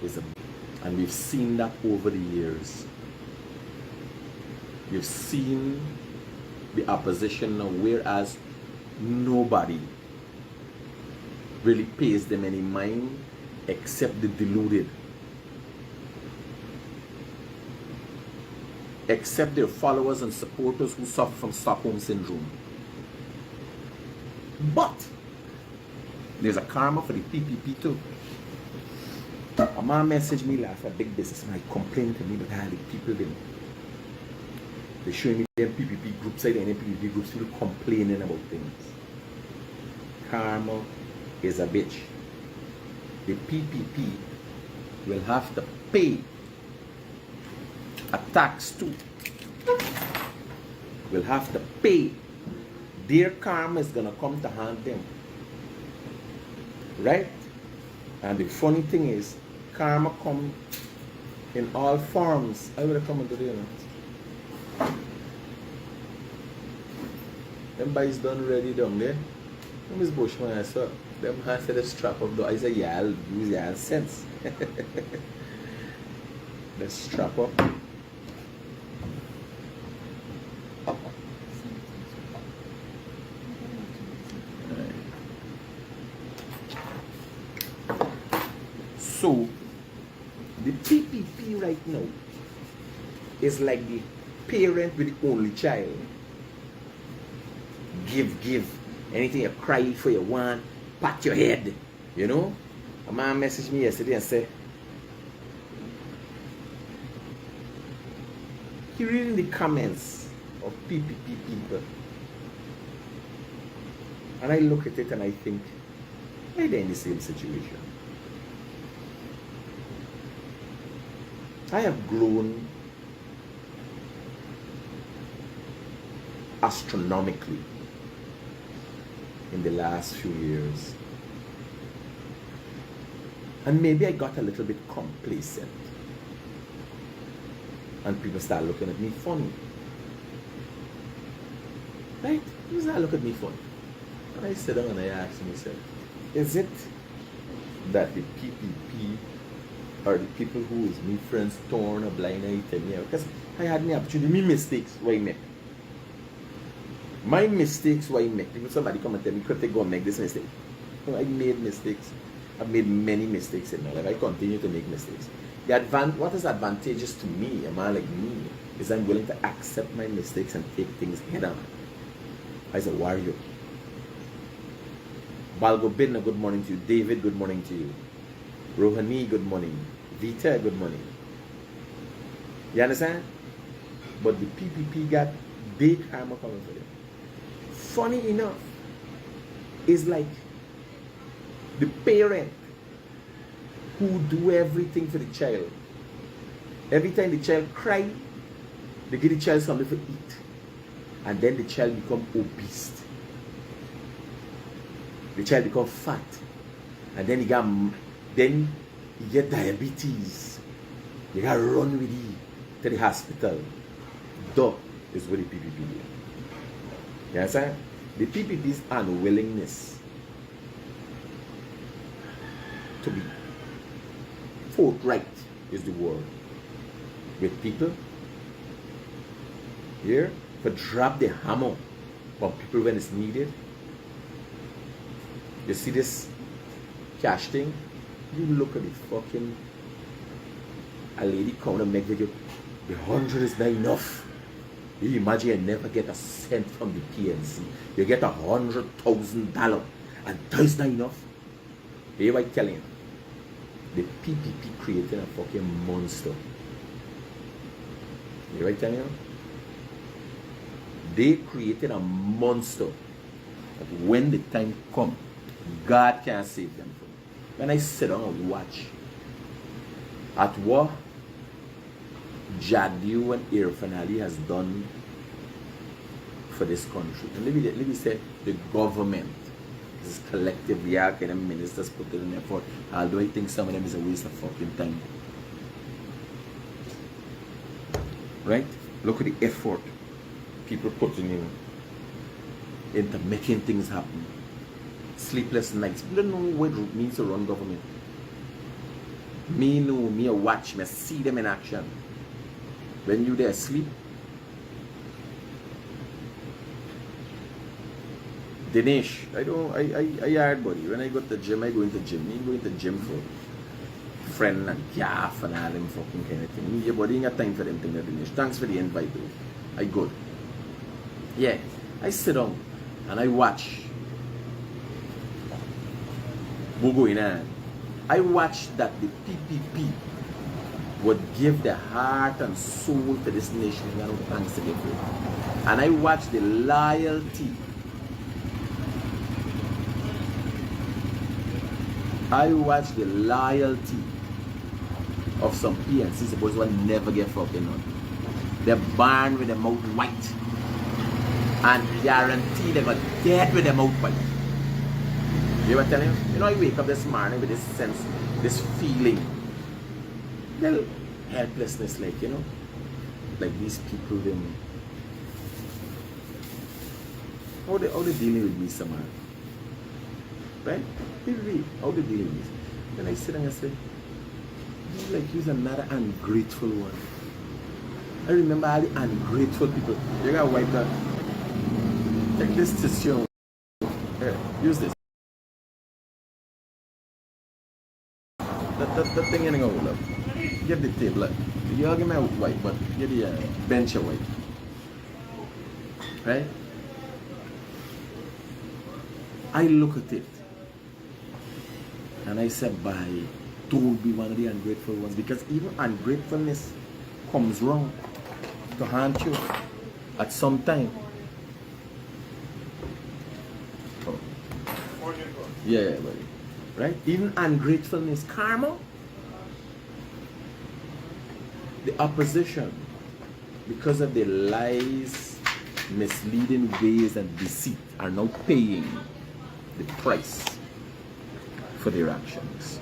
is a, and we've seen that over the years. We've seen the opposition now, whereas nobody really pays them any mind except the deluded, except their followers and supporters who suffer from Stockholm Syndrome. But there's a karma for the PPP too. A man messaged me last, a big businessman, he complained to me, but I had the people them. They showing me them PPP groups, and them PPP groups still complaining about things. Karma is a bitch. The PPP will have to pay a tax too. Will have to pay. Their karma is gonna come to haunt them. Right? And the funny thing is, karma come in all forms. I would have come into the them boys done ready down there. Them is Bushman I saw. Them hands said the strap up though. I said y'all use y'all sense. The strap up. So the PPP right now is like the parent with the only child. Give. Anything you cry for, you want, pat your head. You know? A man messaged me yesterday and said, he reading the comments of PPP people. And I look at it and I think, why they're in the same situation? I have grown astronomically in the last few years, and maybe I got a little bit complacent and people start looking at me funny, right? People start looking at me funny, and I sit down and I ask myself, is it that the PPP or the people who is me friends torn or blind eye tell me, because I had my opportunity, me mistakes why I make. My mistakes why I make. If somebody come and tell me, Critic, go and make this mistake. I made mistakes. I've made many mistakes in my life. I continue to make mistakes. What is advantageous to me, a man like me, is I'm willing to accept my mistakes and take things head on. As a warrior. Balgo Bidna, good morning to you. David, good morning to you. Rohani, good morning. Vita, good morning. You understand? But the PPP got big karma coming for them. Funny enough, is like the parent who do everything for the child. Every time the child cry, they give the child something to eat, and then the child become obese. The child become fat, and then he get diabetes. You gotta run with it to the hospital. That is what the PPP do. You understand? The PPP's unwillingness to be forthright is the word with people here, but drop the hammer on people when it's needed. You see this cash thing? You look at the fucking, a lady come and make video, the 100 is not enough. You imagine you never get a cent from the PNC. You get $100,000 and that's not enough. Here I tell you, the PPP created a fucking monster. Here I tell you, they created a monster that when the time comes, God can't save them from it. When I sit down and watch at what Jadu and Irfan Ali has done for this country, and let me say the government, this is collectively, how can the ministers put in an effort, although I think some of them is a waste of fucking time. Right? Look at the effort people putting in into making things happen. Sleepless nights. People don't know what it means to run government. Me know, me a watch, me see them in action. When you there sleep, Dinesh, I hard body. When I go to the gym, I go into gym. Me go into gym for friend and calf and all them fucking kind of thing. Me, your body ain't got time for them thing, Dinesh. Thanks for the invite though. I good. Yeah, I sit down and I watch. Who going on? I watch that the PPP would give their heart and soul to this nation and thanks to them. And I watch the loyalty. I watch the loyalty of some PNC supposed to never get fucking on. They're born with their mouth white. And guarantee they're gonna get with their mouth white. You ever tell him? You know, I wake up this morning with this sense, this feeling, little helplessness, like, you know, like these people, them, how they dealing with me somehow, right? How they dealing with me? Then I sit and I say, like, he's another ungrateful one. I remember all the ungrateful people. You gotta wipe that. Take this tissue. Here, use this. That thing ain't gonna hold up. Get the table. Like, you give me a white, but get the bench a white. Right? I look at it and I said, don't be one of the ungrateful ones, because even ungratefulness comes wrong to haunt you at some time. Oh. Yeah, buddy. Right? Even ungratefulness, karma, the opposition, because of their lies, misleading ways and deceit, are now paying the price for their actions.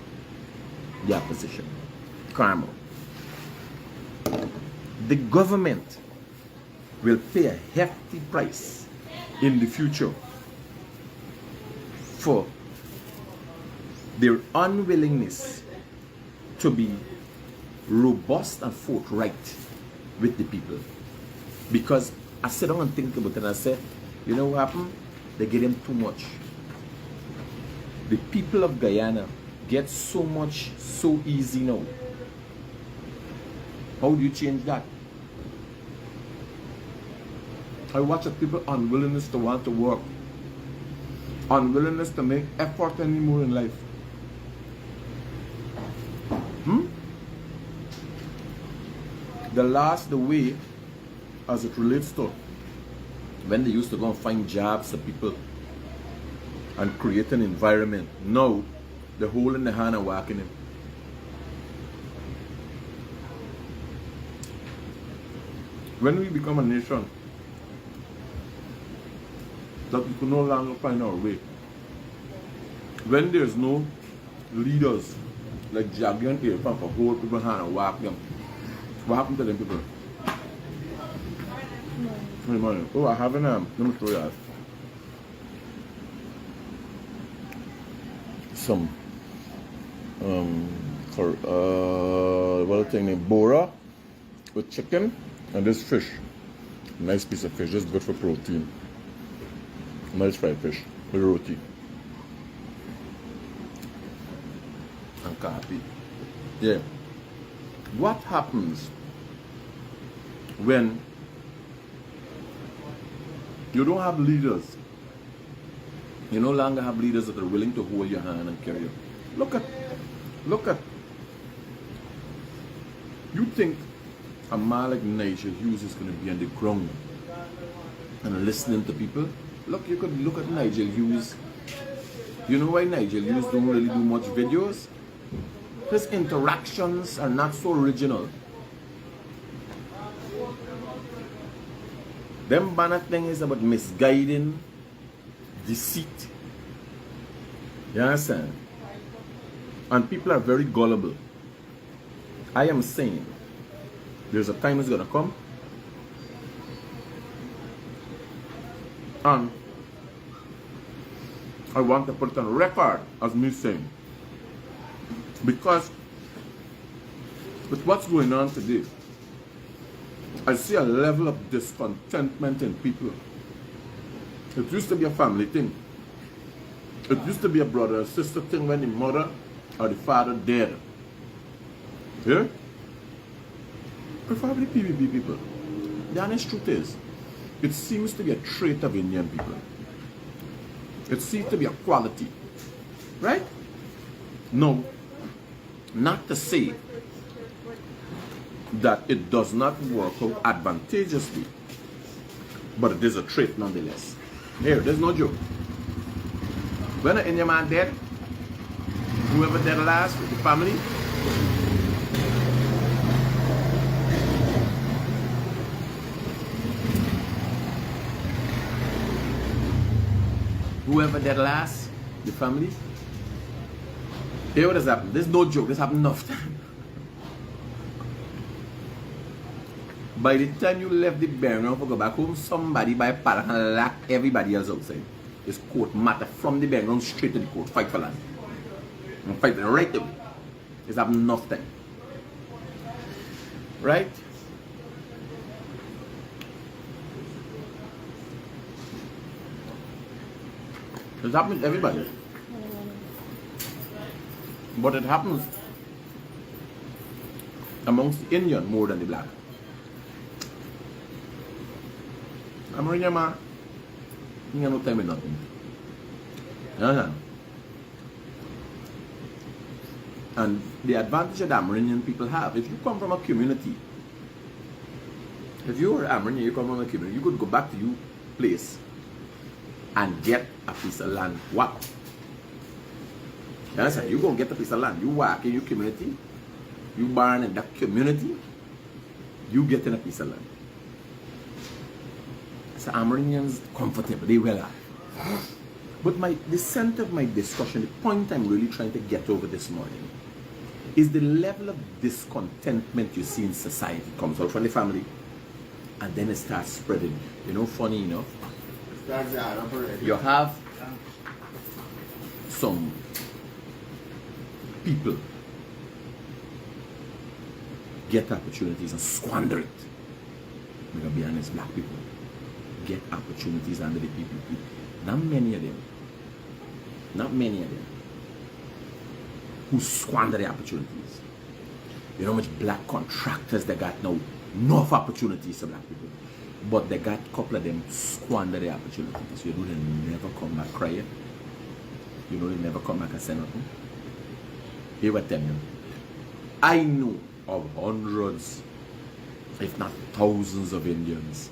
The opposition, karma. The government will pay a hefty price in the future for their unwillingness to be robust and forthright with the people. Because I sit down and think about it and I said, you know what happened? They get them too much. The people of Guyana get so much so easy now. How do you change that? I watch the people unwillingness to want to work, unwillingness to make effort anymore in life. The way as it relates to when they used to go and find jobs for people and create an environment. Now they're holding the hand and walking in. When we become a nation that we could no longer find our way, when there's no leaders like Jaggy and Irfan for hold people's hand and walk them, what happened to them people? Oh, I have an let me show you some what thing named bora with chicken and this fish. Nice piece of fish, just good for protein. Nice fried fish with roti and coffee. Yeah. What happens when you don't have leaders? You no longer have leaders that are willing to hold your hand and carry you. Look at. You think a man like Nigel Hughes is going to be on the ground and listening to people? Look, you could look at Nigel Hughes. You know why Nigel Hughes don't really do much videos? His interactions are not so original. Them banner thing is about misguiding, deceit. You understand? And people are very gullible. I am saying there's a time it's gonna come and I want to put it on record as me saying, because with what's going on today, I see a level of discontentment in people. It used to be a family thing. It used to be a brother and sister thing when the mother or the father dead. Yeah? But for the PPP people, the honest truth is, it seems to be a trait of Indian people. It seems to be a quality. Right? No. Not to say that it does not work out advantageously, but it is a trait nonetheless. Here, there's no joke. When an Indian man dead, whoever dead last with the family, whoever dead last, the family, here what has happened? There's no joke, this happened enough time. By the time you left the burial for go back home, somebody by a paddock and lock everybody else outside. It's court matter from the burial straight to the court. Fight for land. And fight right away. It's happened enough time. Right? It's happening to everybody. But it happens amongst the Indian more than the black. I'm reading man. You ain't no time with nothing. You understand? And the advantage that Amerindian people have, if you come from a community, if you are Amerindian, you come from a community, you could go back to your place and get a piece of land. Wow. You understand? You go and get a piece of land. You work in your community, you born in that community, you get in a piece of land. So Amerindians comfortable, they well are. But the center of my discussion, the point I'm really trying to get over this morning, is the level of discontentment you see in society. It comes out from the family, and then it starts spreading. You know, funny enough, you have some people get opportunities and squander it. I'm going to be honest, black people get opportunities under the PPP. Not many of them. Not many of them who squander the opportunities. You know how much black contractors they got now? Enough opportunities for black people. But they got a couple of them squander the opportunities. You know they never come back crying. You know they never come back and say nothing. Here what tell you. I know of hundreds, if not thousands of Indians.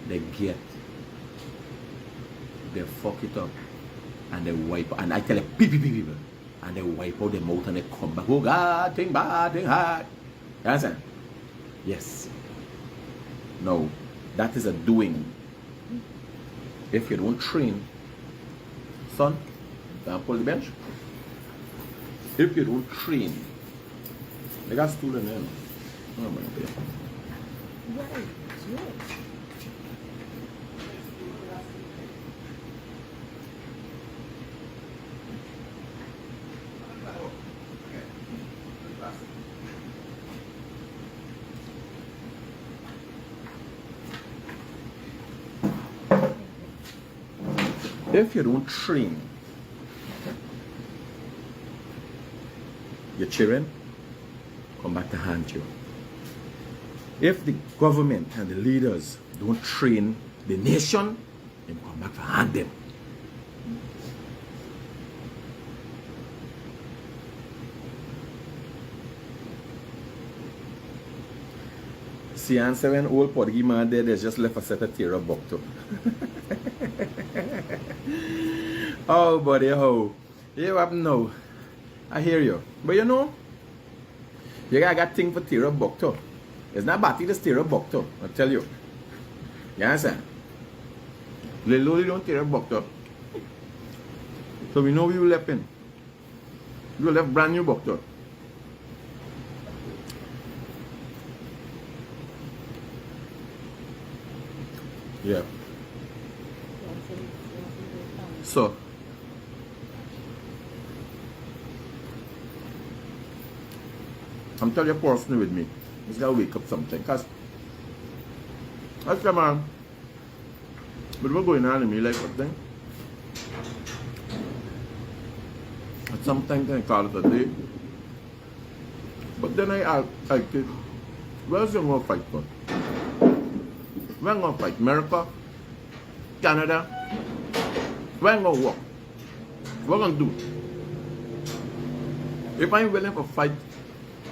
They fuck it up and they wipe, and I tell them people, and they wipe out their mouth and they come back. Oh God, thing bad, thing hard. You understand? Yes. No, that is a doing. If you don't train, son, don't pull the bench. If you don't train, they got stool in there. Oh my God. Right, yeah. If you don't train your children, come back to haunt you. If the government and the leaders don't train the nation, they come back to haunt them. See, answer when old Portuguese man there, they just left a set of tear of buck too. Oh, buddy, oh. You have no. I hear you. But you know, you got thing for tear of buck too. It's not bad to tear of buck too, I tell you. You understand? Little don't tear of buck too. So we know you left in. You left brand new buck too. Yeah. So, I'm telling you personally with me. He's gotta wake up something. Because I said, man, but we're going on in me like what thing? At some time I call it a day. But then I think, where's you gonna fight for? We're gonna fight America, Canada. We're gonna walk. What gonna do? If I'm willing to fight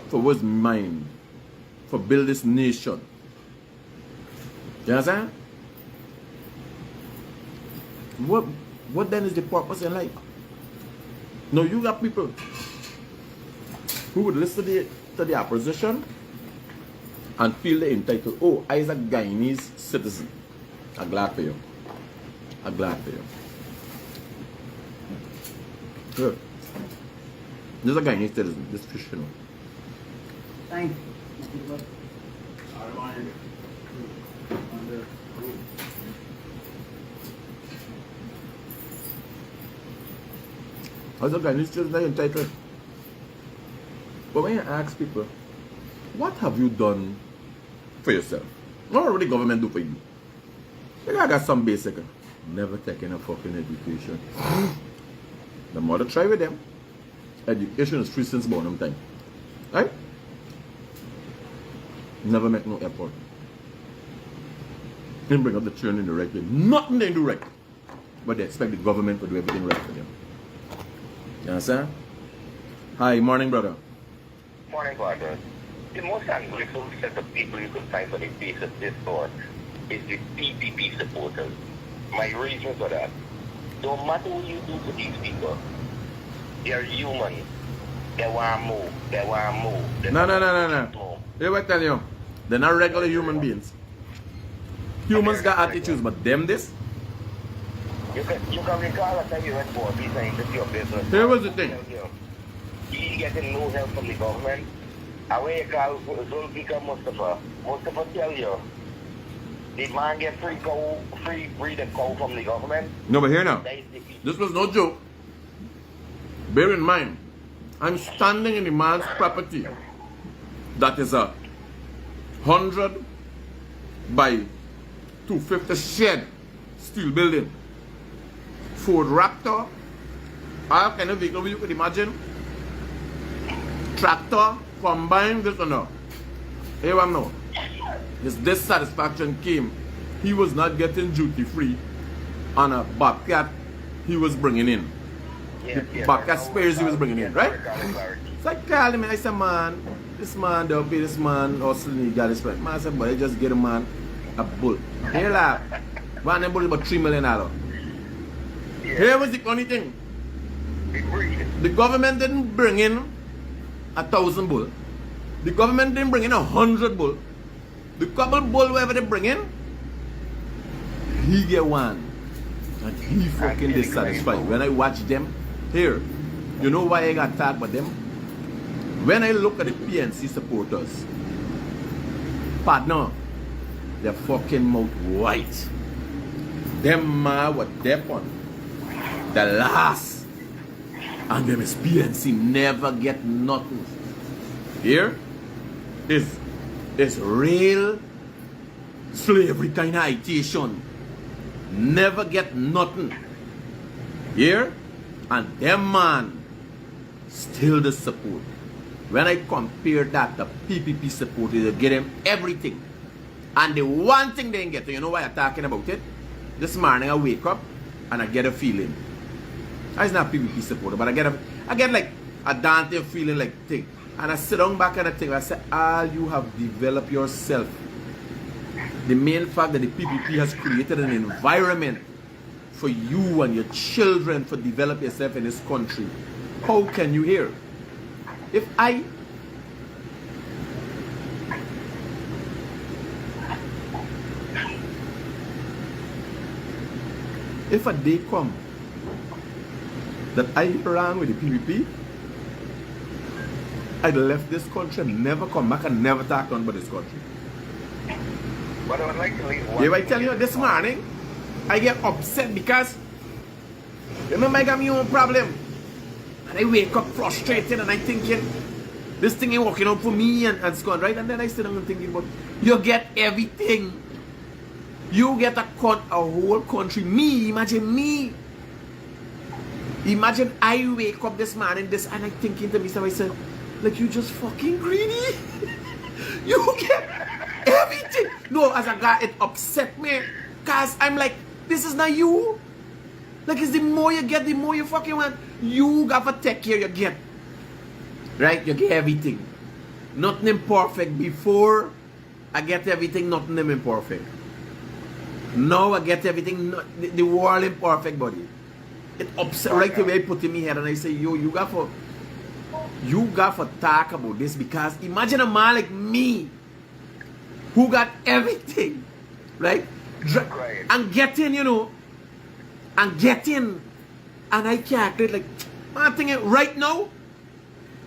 for what's mine, for build this nation, you understand? What then is the purpose in life? No, you got people who would listen to the opposition and feel they're entitled. Oh, I is a Guyanese citizen. I'm glad for you. I'm glad for you. Good. This is a Guyanese citizen. This fish, you know. Thank you. As a Guyanese citizen, they're entitled. But when you ask people, what have you done for yourself? What will the government do for you? You gotta got some basic. Never taking a fucking education. The mother try with them. Education is free since born time. Right? Never make no effort. Didn't bring up the children in the right way. Nothing they do right. But they expect the government to do everything right for them. You understand? Hi, morning brother. Morning, brother. The most ungrateful set of people you could find on the face of this court is the PPP supporters. My reason for that, no matter what you do to these people, they're human. They want to move. They want to move. No. Hey, what tell you? They're not regular human beings. Humans got attitudes, but them this? You can recall a time you went for a visa into your business. Here was the thing. You getting no help from the government. And when you call Zulfikar Mustafa tell you, did man get free breeding cow from the government? No, but here now. This was no joke. Bear in mind, I'm standing in the man's property that is a 100 by 250 shed steel building. Ford Raptor, all kind of vehicle you could imagine. Tractor, combine this or no. Here I know. His dissatisfaction came. He was not getting duty free on a Bobcat he was bringing in. Bobcat spares he was bringing in, right? So I called him and I said, man, this man don't pay this man hustling, he got his right. Man, I said, boy, just get a man a bull. Here laugh. One bull is about $3 million. Here was the funny thing. The government didn't bring in 1,000 bull. The government didn't bring in 100 bull. The couple bull whatever they bring in, he get one. And he fucking dissatisfied. When I watch them, here, you know why I got tired with them? When I look at the PNC supporters, partner, their fucking mouth white. Them what they on. The last. And them is PNC never get nothing. Here is real slavery kind of agitation. Never get nothing. Here and them man still the support. When I compare that to PPP support, they get them everything. And the one thing they ain't get, you know why I'm talking about it? This morning I wake up and I get a feeling. It's not PPP supporter, but I get like a daunting feeling like thing. And I sit down back and I think, I say, you have developed yourself. The main fact that the PPP has created an environment for you and your children to develop yourself in this country. How can you hear? If a day come that I ran with the PPP, I'd left this country and never come back and never talk on about this country. But I would like to leave Did I tell you this morning, I get upset because, remember I got my own problem. And I wake up frustrated and I'm thinking, This thing ain't working out for me and Scott, right? And then I sit down and thinking about, you get everything. You get a whole country. Me, imagine me. Imagine I wake up this morning and I'm thinking to myself, I said, like, you just fucking greedy. You get everything. No, as a guy, it upset me. Cause I'm like, this is not you. Like, it's the more you get, the more you fucking want. You gotta take care you get. Right? You get everything. Nothing imperfect. Before I get everything, nothing imperfect. Now I get everything, the world imperfect, buddy. It upset right away. I put in my head and I say, yo, you got to talk about this, because imagine a man like me who got everything, right? And getting, and I calculate like, man, thinking right now,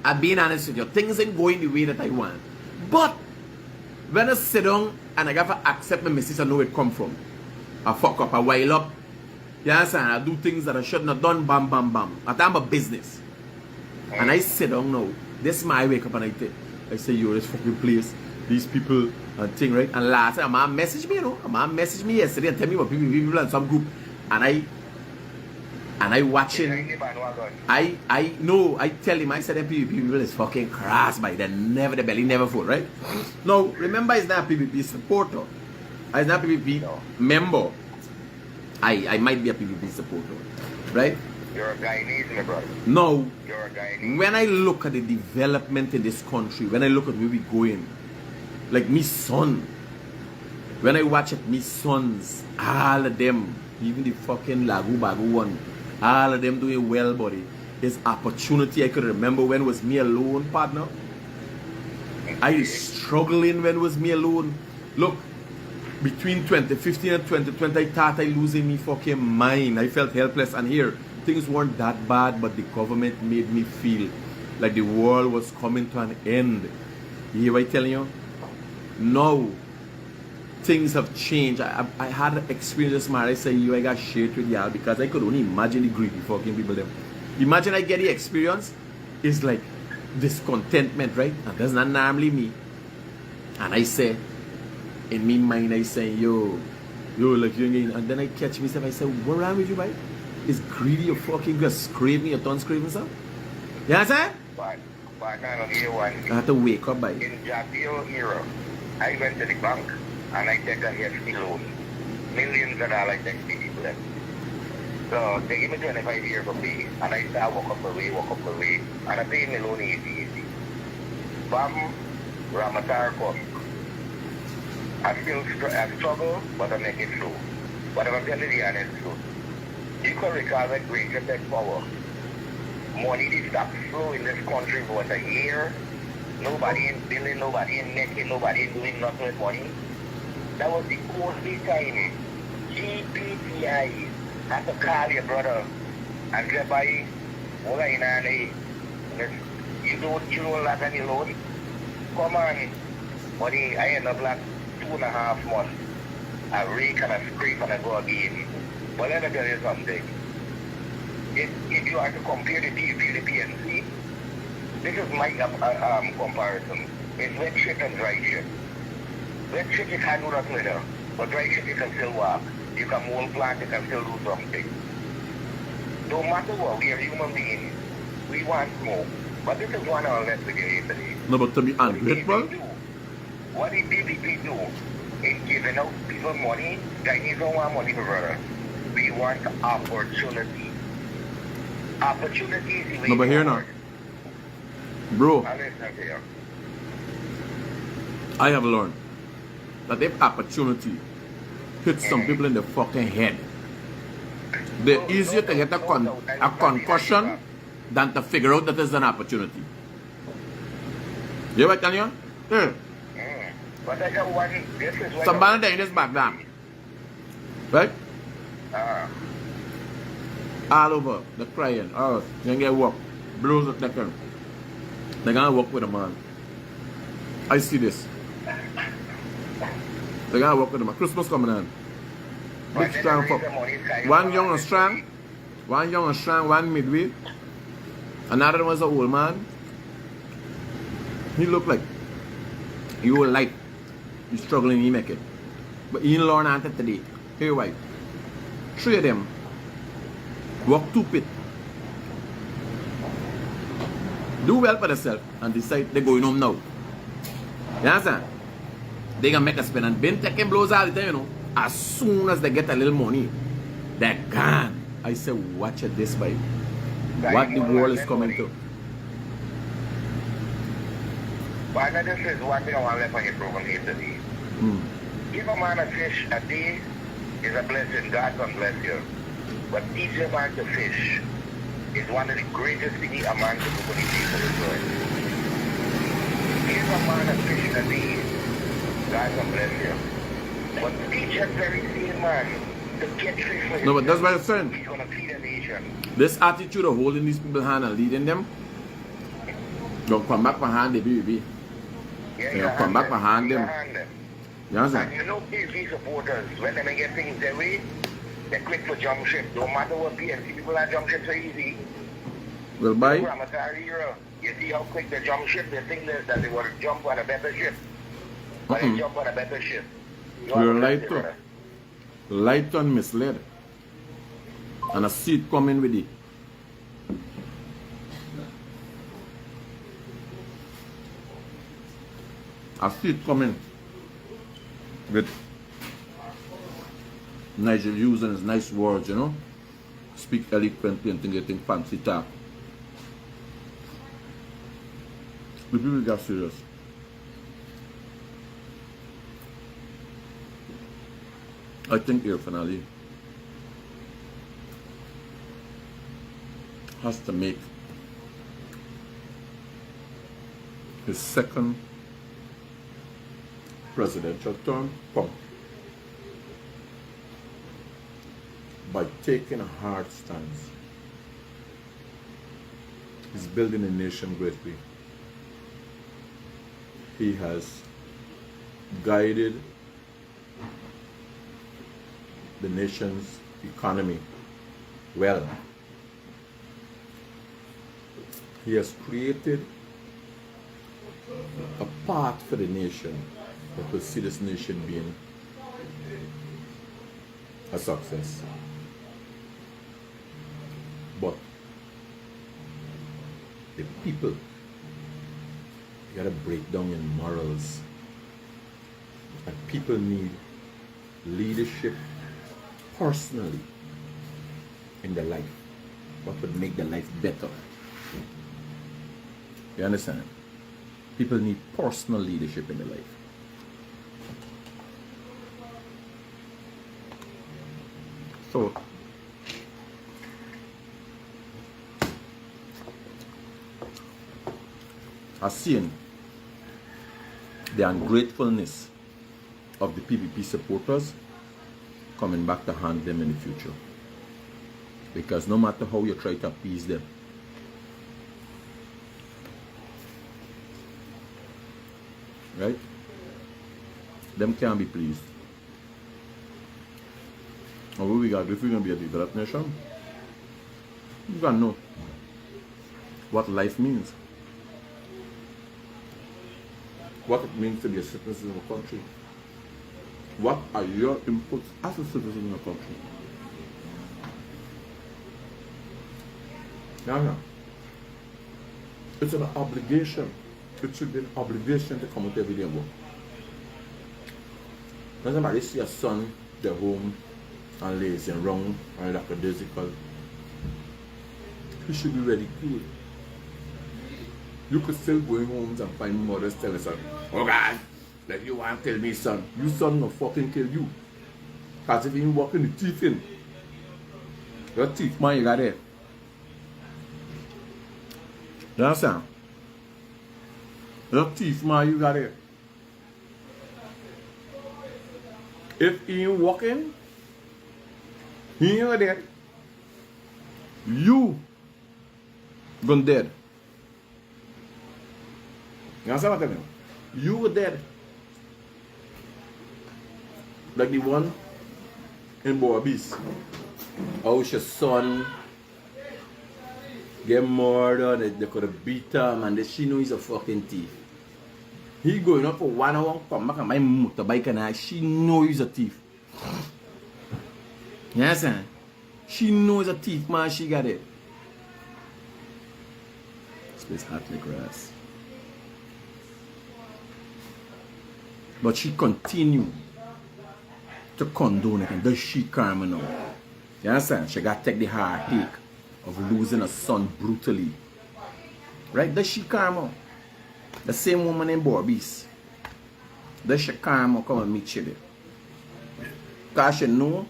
I'm being honest with you, things ain't going the way that I want. But when I sit down and I got to accept my mistakes and know where it come from, I fuck up, I while up. You understand? I do things that I shouldn't have done, bam, bam, bam. I'm a business. And I sit down now. This is my wake up and I say, yo, this fucking place, these people and thing, right? And last time, a man messaged me, A man messaged me yesterday and tell me about people in some group. And I watching. I know, I tell him, I said that people is fucking crass, by the belly never full, right? No, remember, it's not PPP supporter. It's not PPP member. I might be a PPP supporter, right? You're a Guyanese, my brother. No. You're a Guyanese. When I look at the development in this country, when I look at where we're going, like me son, when I watch it, me sons, all of them, even the fucking Lagu Bagu one, all of them doing well, buddy. There's opportunity. I could remember when it was me alone, partner. I was struggling when it was me alone. Look, between 2015 and 2020, I thought I losing me fucking mind. I felt helpless, and here, things weren't that bad, but the government made me feel like the world was coming to an end. You hear what I'm telling you? Now, things have changed. I had an experience this morning. I say, yo, I got shit with y'all because I could only imagine the greedy fucking people them. Imagine I get the experience. It's like discontentment, right? And that's not normally me. And I say, in my mind, I say, yo, like you ain't. And then I catch myself. I say, what wrong with you, boy? Is greedy or fucking just scraping your tongue, scraping stuff? You understand? But I hear one. I have to wake up, boy. In Jatio era, I went to the bank and I take a hefty loan. Millions of dollars I take people them. So they give me 25 years for pay, and I start walk up the way, and I pay my loan easy. Bam, Ramatar come. I struggle, but I make it through. But I'm telling you the honest truth. You can recall that great tech power. Money did stop flow in this country for a year. Nobody in billing, nobody in making, nobody doing nothing with money. That was the only time GPTI had to call your brother and say, "Bye, you don't lack any loan. Come on, money. I end up like 2.5 months. I rake and I scrape and I go again. But let me tell you something. If you are to compare the PNC, this is my comparison. It's wet shit and dry shit. Wet shit you can't do nothing with it, but dry shit you can still walk. You can mow plant, you can still do something. No matter what, we are human beings. We want more. But this is one of our lessons today. No, but to be ungrateful? What did DPP do in giving out people money? Chinese don't want money, brother. We want opportunity. Opportunity is the way. No, but here now. Bro, I have learned that if opportunity hits some people in the fucking head, the easier to get a concussion than to figure out that there's an opportunity. You right, Tanya? Yeah. But I got one. This is what somebody there in this back down. Right? All over, they're crying. Oh, they get work. Blues at that. They're gonna work with a man. I see this. They're gonna work with a man. Christmas coming on. Big strong fuck. One young and strong, one midway. Another one's an old man. He look like he will like he's struggling, he make it. But he in learn after today. Here why? 3 of them walk 2 pit. Do well for themselves and decide they're going home now. You understand? They gonna make a spend and been taking blows all the time, you know. As soon as they get a little money, they're gone. I say, watch it this way. What the world is coming to. But this is one thing I want to let on your program here today. Give a man a fish a day is a blessing. God can bless you. But teach a man to fish is one of the greatest things a man can do for the people of God. Give a man a fish a day, God can bless you. But teach a very same man to get fish for himself. No, but that's what I'm saying. He's going to feed a nation. This attitude of holding these people's hand and leading them, don't come back behind the baby. Yeah, Come back behind them. You understand? And you know PNC supporters, when they get things their way, they're quick to jump ship. No matter what PNC people are jump ship so easy. Well, bye. You see how quick they jump ship, they think that they want to jump on a better ship. But they jump on a better ship. You're light and misled. And I see it coming with it. I see it coming with Nigel using his nice words, you know. Speak eloquently and getting fancy talk. The people got serious. I think here finally has to make his second presidential term come by taking a hard stance. He's building a nation greatly. He has guided the nation's economy well. He has created a path for the nation that will see this nation being a success. But the people, you gotta break down in morals. And people need leadership personally in their life. What would make their life better? You understand? People need personal leadership in their life. So, I've seen the ungratefulness of the PPP supporters coming back to haunt them in the future. Because no matter how you try to appease them, right? Them can't be pleased. And what we got, if we're going to be a developed nation, you got to know what life means. What it means to be a citizen of a country. What are your inputs as a citizen of a country? Yeah. It's an obligation. It should be an obligation to come out every day and work. When somebody see a son, they're home and lazy and wrong and lackadaisical, he should be ridiculed. You could still go home and find mothers telling son, oh God, like you want to tell me son, you son will fucking kill you. Because if you ain't walking the teeth in, your teeth man you got there. You understand? Your teeth man you got there. If he ain't walking, he ain't dead. You gone dead. You understand what I'm telling you? You were dead. Like the one in Boabis. How your son get murdered, they could have beat him, and she knows he's a fucking thief. He going up for 1 hour, come back and buy motorbike and she knows he's a thief. You understand? She knows a thief, man. She got it. This place hot like grass. But she continue to condone it. And does she karma now? You understand? She got to take the heartache of losing a son brutally. Right? Does she karma? The same woman in Borbies. Does she karma come and meet you there? Because she know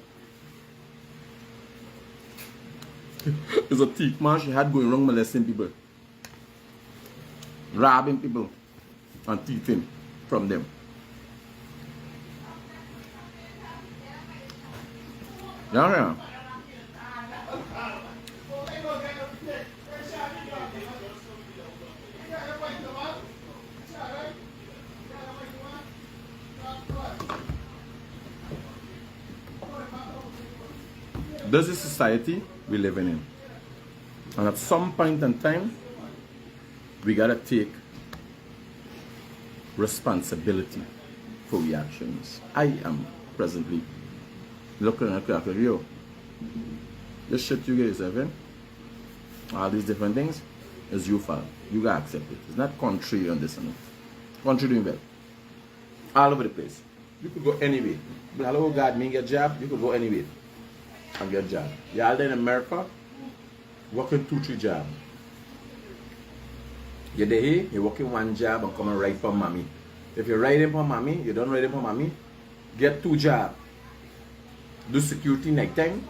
it's a thief, man. She had going wrong molesting people. Robbing people and thieving from them. Yeah. This is society we're living in. And at some point in time, we gotta take responsibility for reactions. I am presently looking at the clock, yo, this shit you get yourself in, all these different things, is your fault. You gotta accept it. It's not country on this and that. Country doing well. All over the place. You could go anywhere. But hello, God, me get a job, you could go anywhere and get a job. Y'all there in America, working 2-3 jobs. You're there here, you're working 1 job and come and write for mommy. If you're writing for mommy, you don't write for mommy, get 2 jobs. Do security night time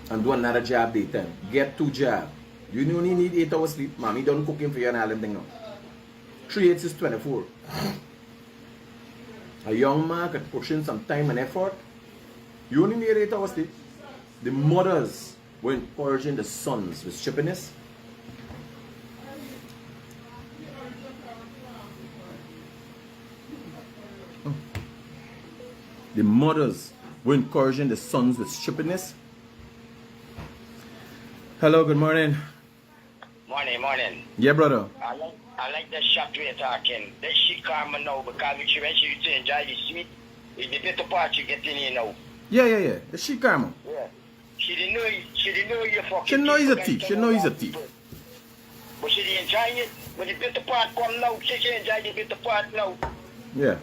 and do another job daytime. Get 2 jobs. You only need 8 hours sleep. Mommy done cooking for you and all them thing now. 3 8 is 24. A young man can push in some time and effort. You only need 8 hours sleep. The mothers were encouraging the sons with stupidness. The mothers were encouraging the sons with stupidness. Hello, good morning. Morning. Yeah, brother. I like the shop we're talking. That she karma now because when she used to enjoy the sweet, it's the better part you get in here now. Yeah. The she karma. Yeah. She didn't know you fucking. She know he's a thief. She know he's a thief. But she didn't enjoy it. When the better part come now, she enjoy the better part now. Yeah.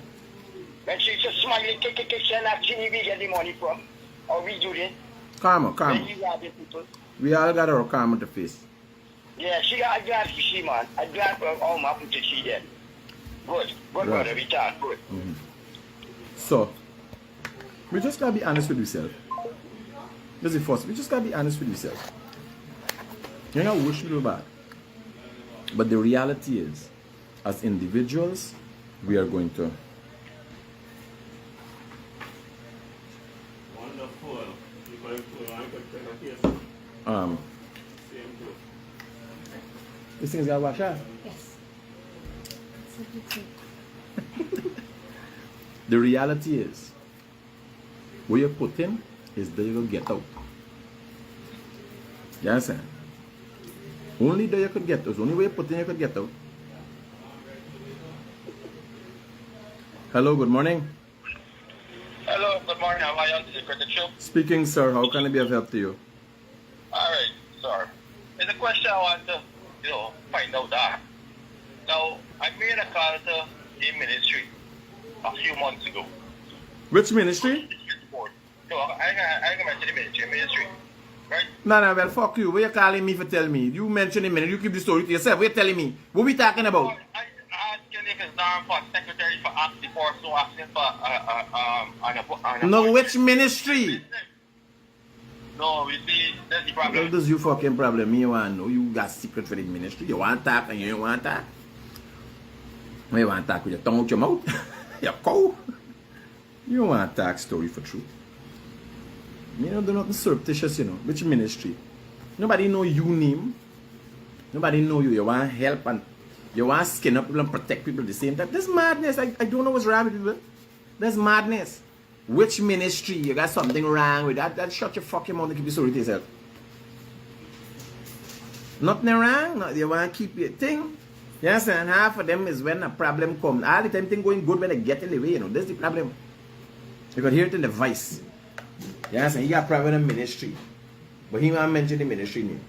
When she's just smiling, she not seeing where we get the money from. Or we do it. Karma. Then you have the people. We all got our karma to face. Yeah, she got a glad to see, man. A glad for all my people to see them. Good, Right. brother, we talk, good. So, we just gotta be honest with yourself. This is the first. We just gotta be honest with yourself. You know, wish we do bad. But the reality is, as individuals, we are going to. This thing's gotta wash out. Yes. That's what you say. The reality is, where you put in is there you will get out. You understand? Only there you could get out. Only where you put in you could get out. Hello, good morning. Hello, good morning. How are you on the Critic show? Speaking, sir. How can I be of help to you? Alright, sir. There's a question I want to, find out that. Now, I made a call to the ministry a few months ago. Which ministry? So, I can mention the ministry, right? No, well, fuck you. What you calling me for tell me? You mention a minute. You keep the story to yourself. What you telling me? What we talking about? I asked if it's not for secretary for asking for, so asking for, No, which ministry? No, we see, that's the Well, problem. this you fucking problem. Me, you want to know. You got secret for the ministry. You want to talk and you don't want to talk. You want to talk with your tongue out your mouth. You're cold. You don't want to talk story for truth. You know, they're not surreptitious, Which ministry? Nobody know you name. Nobody know you. You want help and you want to skin up people and protect people at the same time. That's madness. I don't know what's wrong with people. That's madness. Which ministry? You got something wrong with that? That shut your fucking mouth and keep your story to yourself. Nothing wrong. No, you want to keep your thing. You understand? Half of them is when a problem comes. All the time thing going good when they get in the way, you know. That's the problem. You can hear it in the voice. You understand? He got problem in ministry. But he won't mention the ministry name.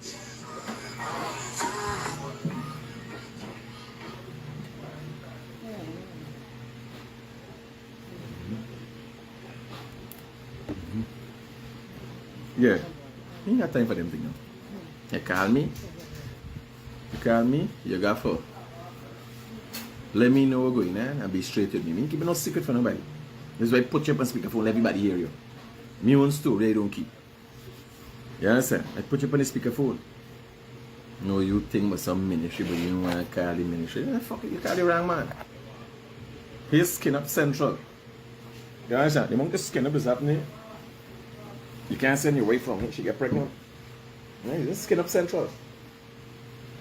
Yeah. He ain't got time for them things. You call me. You call me. You got for. Let me know what's going on and be straight with me. Me keep no secret for nobody. That's why I put you up on speakerphone, let everybody hear you. Me own story I don't keep. You understand? I put you up on the speakerphone. No, you think about some ministry, but you don't want to call the ministry. Yeah, fuck it, you call the wrong man. His skin up central. You understand? The moment the skin up is happening, you can't send your wife from here, she get pregnant. Yeah, just skin up central.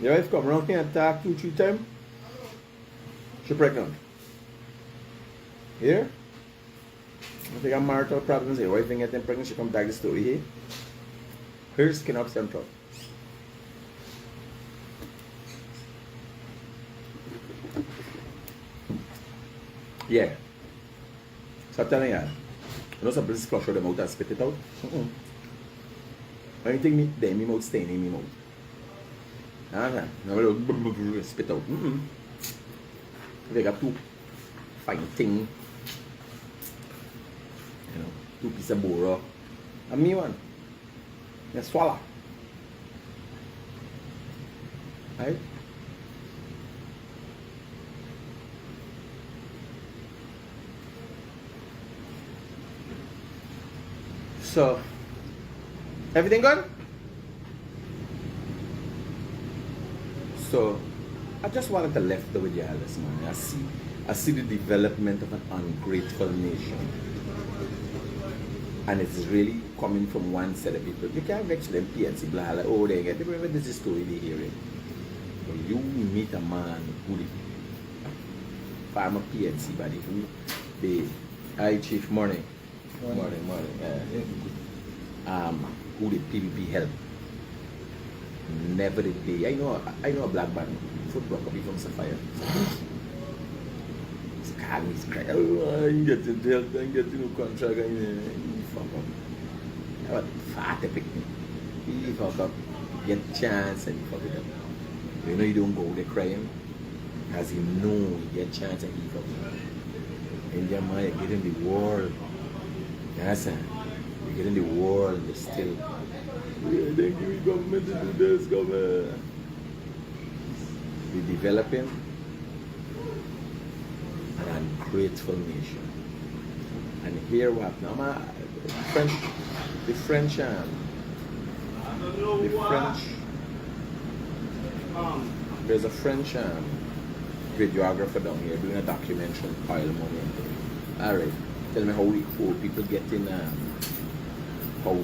Your wife come around here and talk 2-3 times, she pregnant. Here? If you got marital problems, your wife ain't getting pregnant, she come back the story here. Here's skin up central. Yeah. So I'm telling you, you know some places flush out the mouth and spit it out? Anything me, then me mouth stain in me mouth. No, spit out. They got two fine thing. You know, 2 pieces of bora. And me one. You swallow. Right? So, everything good? So, I just wanted to left there with you all this morning. I see the development of an ungrateful nation. And it's really coming from one set of people. You can't vex them PNC blah, like, oh, they get, remember this is story they hear it. But you meet a man who the farmer PNC body who the hi chief morning. Morning. Who the PPP help. Never did they. I know a black man, football copy from Sapphire. He's calling, he's crying, oh, I'm getting help, I'm getting no contract, and fuck up. But fat epic. He fuck up, get chance and he fuck it up. You know you don't go there crying, as you know you get chance and he fuck it up. And your man, you get in the world. Yes, sir. You get in the world and still. Yeah, they give me government to do this, government. We're developing an ungrateful nation. And here what now? The French, there's a French videographer down here doing a documentary on pile money. Alright, tell me how we poor people get in, how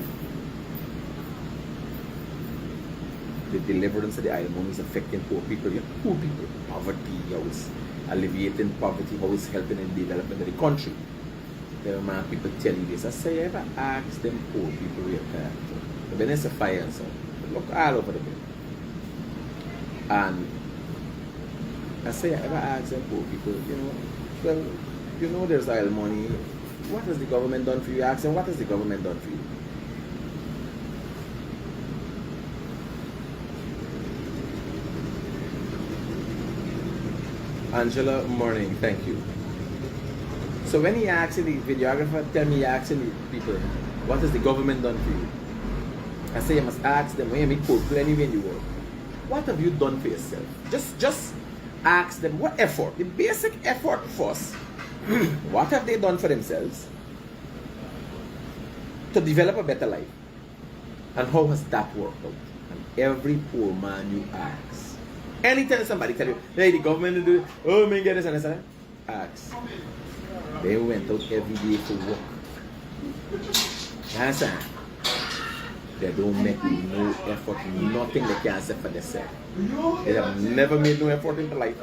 the deliverance of the island money is affecting poor people. You know, poor people, poverty, how it's alleviating poverty, how it's helping in the development of the country. There are people tell you this. I say, you ever ask them poor people where you're at? But then it's a fire and so look all over the place. And I say, I ever ask them poor people, you know, well, you know there's oil money. What has the government done for you? Ask them, what has the government done for you? Angela, morning, thank you. So when he asks the videographer, tell me he asking the people, what has the government done for you? I say you must ask them, when you meet people anywhere in the world, what have you done for yourself? Just ask them what effort, the basic effort first. What have they done for themselves to develop a better life? And how has that worked out? And every poor man you ask, anytime somebody tell you, hey, the government will do it, oh, man, get this and this, ask. They went out every day to work. That's it. They don't make no effort, nothing they can say for themselves. They have never made no effort in their life.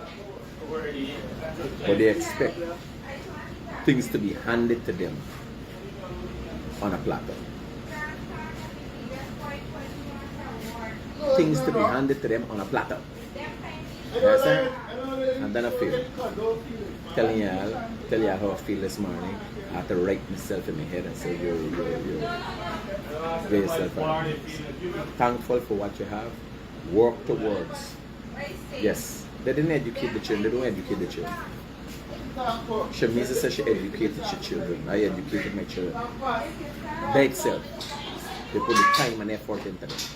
But they expect things to be handed to them on a platter. Things to be handed to them on a platter. You understand? I'm gonna feel. Tell y'all how I feel this morning. I have to write myself in my head and say, yo. Get yourself out. Thankful for what you have. Work towards. Yes. They didn't educate the children. They don't educate the children. Shamisa says she educated her children. I educated my children. By itself. They put the time and effort into it.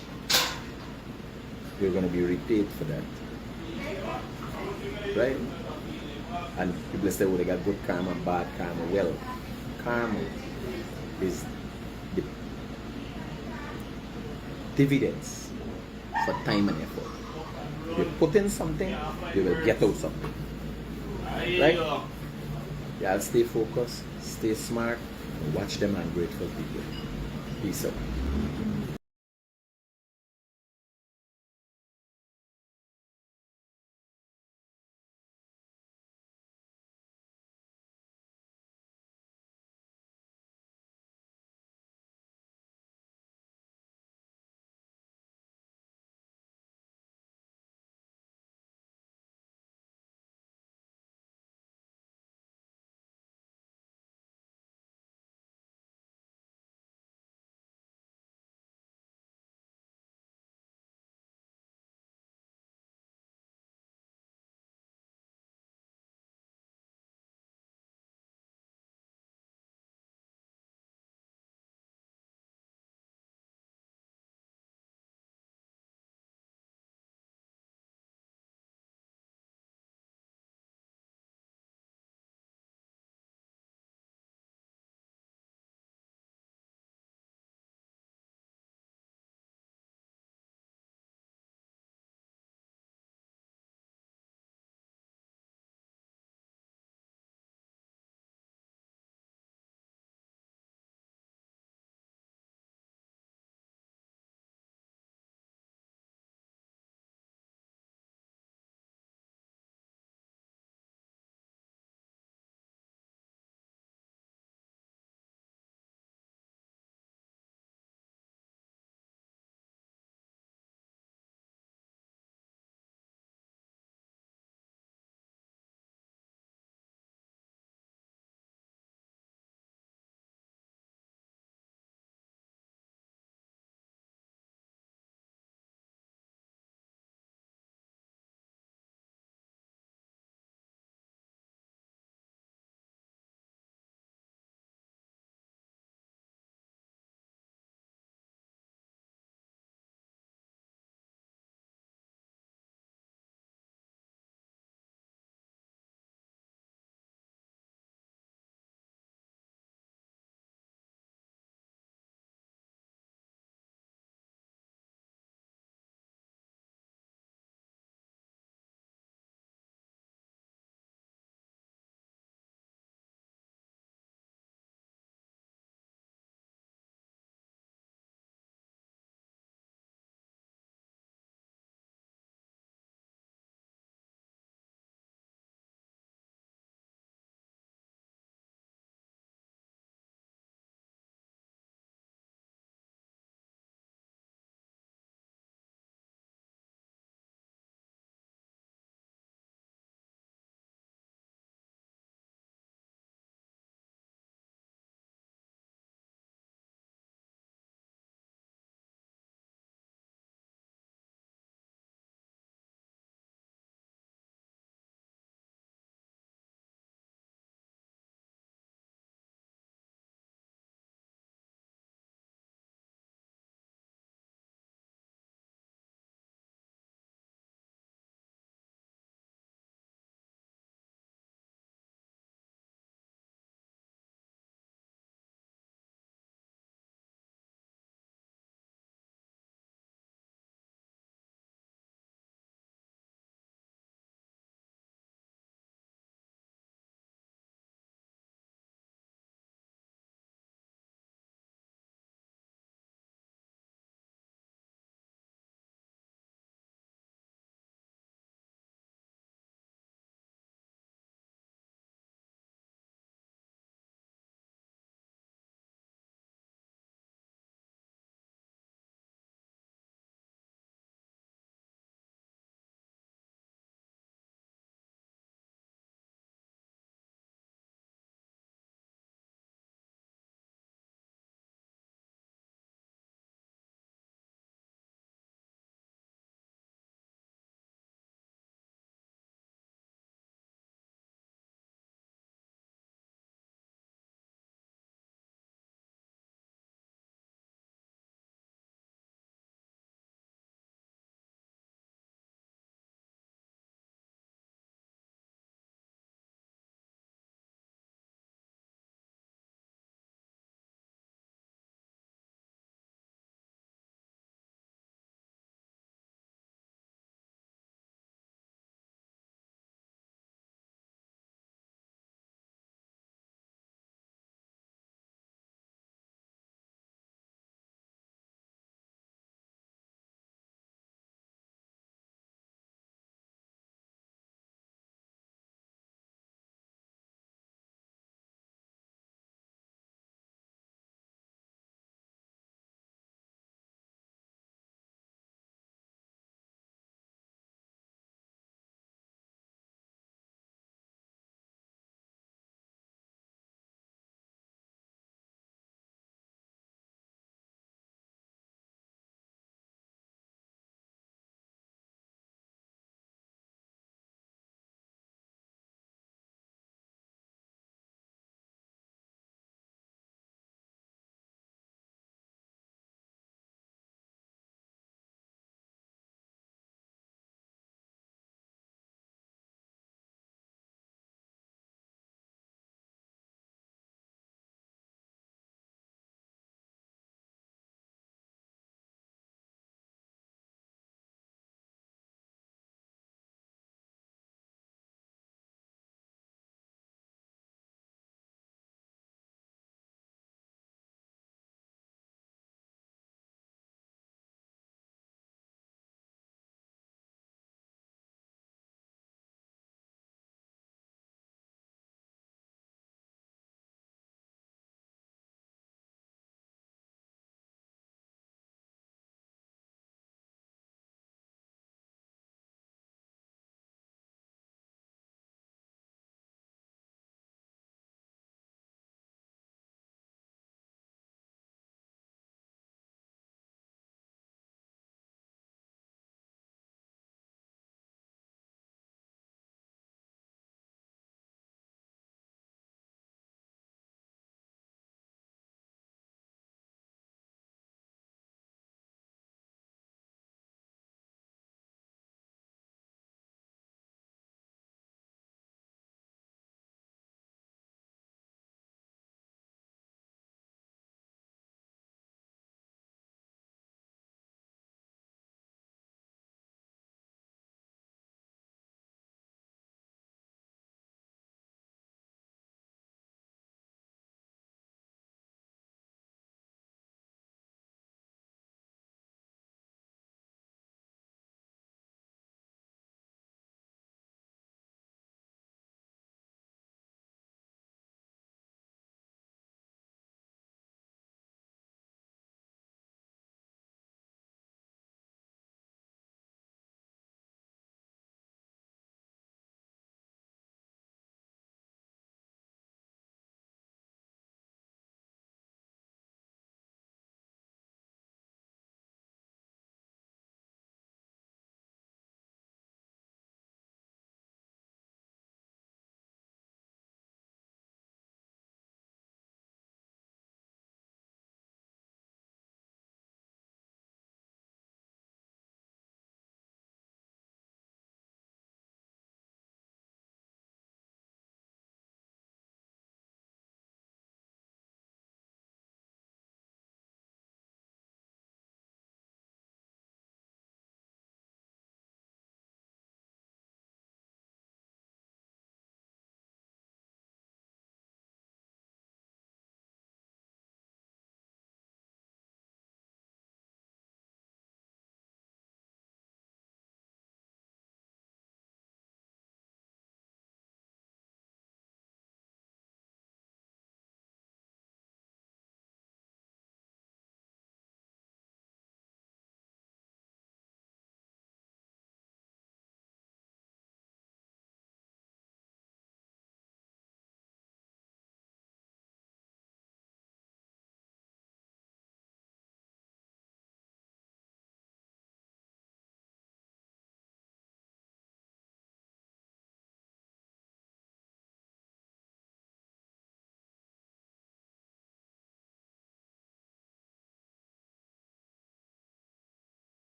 You're going to be repaid for that. Right? And people say, well, they got good karma, bad karma. Well, karma is the dividends for time and effort. You put in something, you will get out something. Right? Yeah, I'll stay focused, stay smart, and watch them ungrateful people. Peace out.